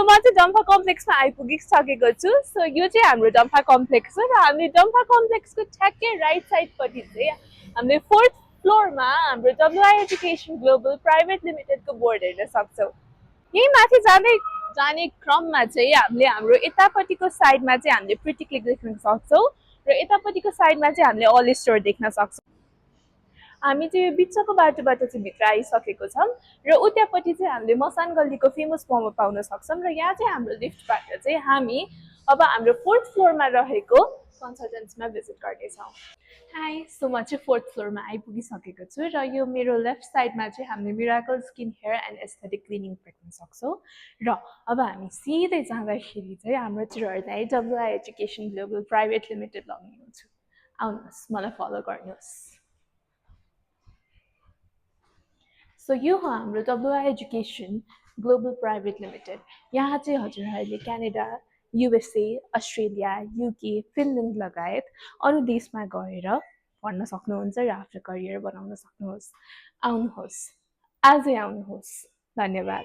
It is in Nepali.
म चाहिँ डम्फा कम्प्लेक्समा आइपुगिसकेको छु। सो यो चाहिँ हाम्रो डम्फा कम्प्लेक्स हो र हामीले डम्फा कम्प्लेक्सको ठ्याक्कै राइट साइडपट्टि चाहिँ हामीले 4th फ्लोरमा हाम्रो WI एजुकेसन ग्लोबल प्राइभेट लिमिटेडको बोर्ड हेर्न सक्छौँ। यही माथि जाने क्रममा चाहिँ हामीले हाम्रो यतापट्टिको साइडमा चाहिँ हामीले प्रिटी क्लिक देख्न सक्छौँ र यतापट्टिको साइडमा चाहिँ हामीले अल स्टोर देख्न सक्छौँ। हामी चाहिँ बिचको बाटोबाट चाहिँ भित्र आइसकेको छौँ र उतापट्टि चाहिँ हामीले मसान गल्लीको फेमस मोमो पाउन सक्छौँ र यहाँ चाहिँ हाम्रो लिफ्टबाट चाहिँ हामी अब हाम्रो 4th फ्लोरमा रहेको कन्सल्टेन्सीमा भिजिट गर्नेछौँ। हाई, सो म चाहिँ 4th फ्लोरमा आइपुगिसकेको छु र यो मेरो लेफ्ट साइडमा चाहिँ हामीले miracle skin hair and aesthetic clinic देख्न सक्छौँ र अब हामी सिधै जाँदाखेरि चाहिँ हाम्रो चिरहरूलाई WI education global private limited लगिदिन्छु। आउनुहोस्, मलाई फलो गर्नुहोस्। सो यो हो हाम्रो WI education global private limited. यहाँ चाहिँ हजुरहरूले Canada, USA, Australia, UK, Finland लगायत अरू देशमा गएर पढ्न सक्नुहुन्छ र आफ्नो करियर बनाउन सक्नुहोस्। आउनुहोस्, आजै आउनुहोस्। धन्यवाद।